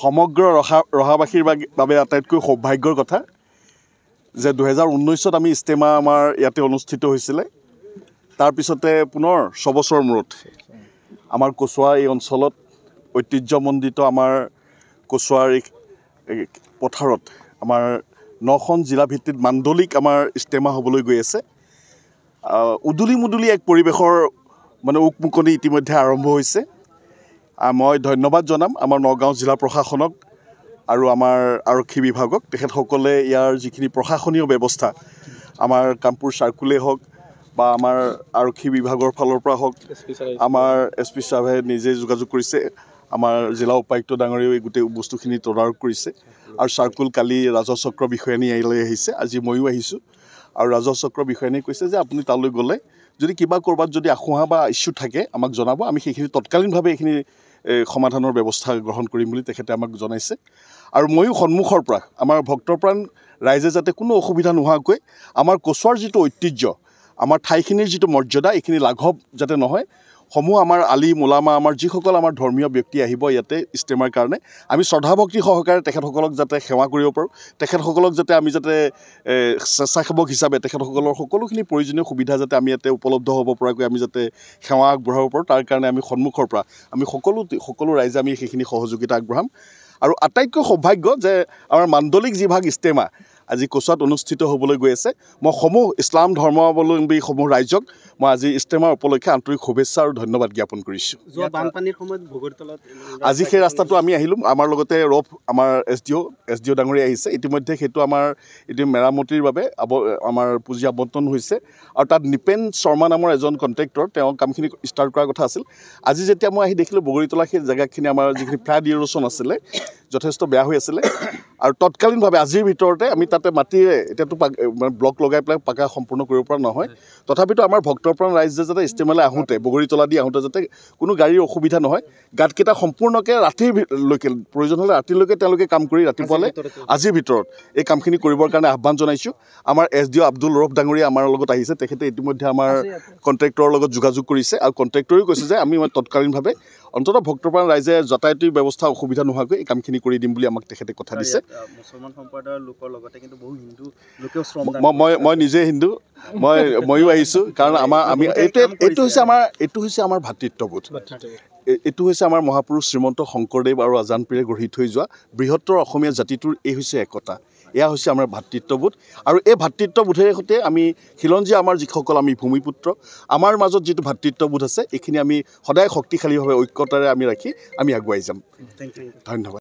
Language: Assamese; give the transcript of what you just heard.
সমগ্ৰ ৰহাবাসীৰ বাবে আটাইতকৈ সৌভাগ্যৰ কথা যে 2019ত আমি ইষ্টেমা আমাৰ ইয়াতে অনুষ্ঠিত হৈছিলে। তাৰপিছতে পুনৰ 6 বছৰৰ মূৰত আমাৰ কচুৱা এই অঞ্চলত ঐতিহ্যমণ্ডিত আমাৰ কচুৱাৰ পথাৰত আমাৰ 9খন জিলা ভিত্তিত মাণ্ডলিক আমাৰ ইষ্টেমা হ'বলৈ গৈ আছে। উদুলি মুদুলি এক পৰিৱেশৰ মানে উকমুকনি ইতিমধ্যে আৰম্ভ হৈছে। মই ধন্যবাদ জনাম আমাৰ নগাঁও জিলা প্ৰশাসনক আৰু আমাৰ আৰক্ষী বিভাগক। তেখেতসকলে ইয়াৰ যিখিনি প্ৰশাসনীয় ব্যৱস্থা আমাৰ কামপুৰ চাৰ্কুলে হওক বা আমাৰ আৰক্ষী বিভাগৰ ফালৰ পৰা হওক, আমাৰ SP সাহেবে নিজে যোগাযোগ কৰিছে, আমাৰ জিলা উপায়ুক্ত ডাঙৰীয়াও এই গোটেই বস্তুখিনি তদাৰক কৰিছে। আৰু চাৰ্কুল কালি ৰাজহ চক্ৰ বিষয়ানী ইয়ালৈ আহিছে, আজি ময়ো আহিছোঁ। আৰু ৰাজহ চক্ৰ বিষয়ানীয়ে কৈছে যে আপুনি তালৈ গ'লে যদি কিবা ক'ৰবাত যদি আশংকা বা ইছ্যু থাকে আমাক জনাব, আমি সেইখিনি তৎকালীনভাৱে এইখিনি সমাধানৰ ব্যৱস্থা গ্ৰহণ কৰিম বুলি তেখেতে আমাক জনাইছে। আৰু ময়ো সন্মুখৰ পৰা আমাৰ ভক্তপ্ৰাণ ৰাইজে যাতে কোনো অসুবিধা নোহোৱাকৈ আমাৰ কচুৱাৰ যিটো ঐতিহ্য, আমাৰ ঠাইখিনিৰ যিটো মৰ্যাদা, এইখিনি লাঘৱ যাতে নহয়, সমূহ আমাৰ আলি মোলামা আমাৰ যিসকল আমাৰ ধৰ্মীয় ব্যক্তি আহিব ইয়াতে ইষ্টেমাৰ কাৰণে, আমি শ্ৰদ্ধাভক্তি সহকাৰে তেখেতসকলক যাতে সেৱা কৰিব পাৰোঁ, তেখেতসকলক যাতে আমি যাতে স্বেচ্ছাসেৱক হিচাপে তেখেতসকলৰ সকলোখিনি প্ৰয়োজনীয় সুবিধা যাতে আমি ইয়াতে উপলব্ধ হ'ব পৰাকৈ আমি যাতে সেৱা আগবঢ়াব পাৰোঁ, তাৰ কাৰণে আমি সন্মুখৰ পৰা আমি সকলো ৰাইজে আমি সেইখিনি সহযোগিতা আগবঢ়াম। আৰু আটাইতকৈ সৌভাগ্য যে আমাৰ মাণ্ডলিক যিভাগ ইষ্টেমা আজি কচুৱাত অনুষ্ঠিত হ'বলৈ গৈ আছে, মই সমূহ ইছলাম ধৰ্মাৱলম্বী সমূহ ৰাইজক মই আজি ইষ্টেমাৰ উপলক্ষে আন্তৰিক শুভেচ্ছা আৰু ধন্যবাদ জ্ঞাপন কৰিছোঁ। বানপানীৰ সময়ত ভোগৰতলত আজি সেই ৰাস্তাটো আমি আহিলোঁ, আমাৰ লগতে আমাৰ SDO ডাঙৰীয়া আহিছে। ইতিমধ্যে সেইটো আমাৰ মেৰামতিৰ বাবে আমাৰ পুঁজি আবণ্টন হৈছে। আৰু তাত নিপেন শৰ্মা নামৰ এজন কণ্ট্ৰেক্টৰ, তেওঁ কামখিনি ষ্টাৰ্ট কৰাৰ কথা আছিল। আজি যেতিয়া মই আহি দেখিলোঁ বগৰীতলা সেই জেগাখিনি আমাৰ যিখিনি ফ্লাড ইৰ'শ্যন আছিলে যথেষ্ট বেয়া হৈ আছিলে। আৰু তৎকালীনভাৱে আজিৰ ভিতৰতে আমি তাতে মাটিৰে এতিয়াতো ব্লক লগাই পেলাই পাকা সম্পূৰ্ণ কৰিব পৰা নহয়, তথাপিতো আমাৰ ভক্তপ্ৰাণ ৰাইজে যাতে ইষ্টেমালৈ আহোঁতে বগৰীতলা দি আহোঁতে যাতে কোনো গাড়ীৰ অসুবিধা নহয়, গাঁতকেইটা সম্পূৰ্ণকৈ ৰাতিলৈকে প্ৰয়োজন হ'লে ৰাতিলৈকে তেওঁলোকে কাম কৰি ৰাতিপুৱালে আজিৰ ভিতৰত এই কামখিনি কৰিবৰ কাৰণে আহ্বান জনাইছোঁ। আমাৰ SDO আব্দুল ৰৌফ ডাঙৰীয়া আমাৰ লগত আহিছে, তেখেতে ইতিমধ্যে আমাৰ কণ্ট্ৰেক্টৰৰ লগত যোগাযোগ কৰিছে। আৰু কণ্ট্ৰেক্টৰেও কৈছে যে আমি তৎকালীনভাৱে অন্ততঃ ভক্তপ্ৰাণ ৰাইজে যাতায়াতৰ ব্যৱস্থা অসুবিধা নোহোৱাকৈ এই কামখিনি কৰি দিম বুলি আমাক তেখেতে কথা দিছে। মুছলমান সম্প্ৰদায়ৰ লোকৰ লগতে কিন্তু বহু হিন্দু লোকেও শ্ৰমদান, মই নিজে হিন্দু, ময়ো আহিছোঁ। কাৰণ এইটো হৈছে আমাৰ ভাতৃত্ববোধ, এইটো হৈছে আমাৰ মহাপুৰুষ শ্ৰীমন্ত শংকৰদেৱ আৰু আজান পীৰে গঢ়ি থৈ যোৱা বৃহত্তৰ অসমীয়া জাতিটোৰ এই হৈছে একতা, এয়া হৈছে আমাৰ ভাতৃত্ববোধ। আৰু এই ভাতৃত্ববোধেৰে সৈতে আমি খিলঞ্জীয়া আমাৰ যিসকল আমি ভূমিপুত্ৰ, আমাৰ মাজত যিটো ভাতৃত্ববোধ আছে এইখিনি আমি সদায় শক্তিশালীভাৱে ঐক্যতাৰে আমি ৰাখি আমি আগুৱাই যাম। ধন্যবাদ।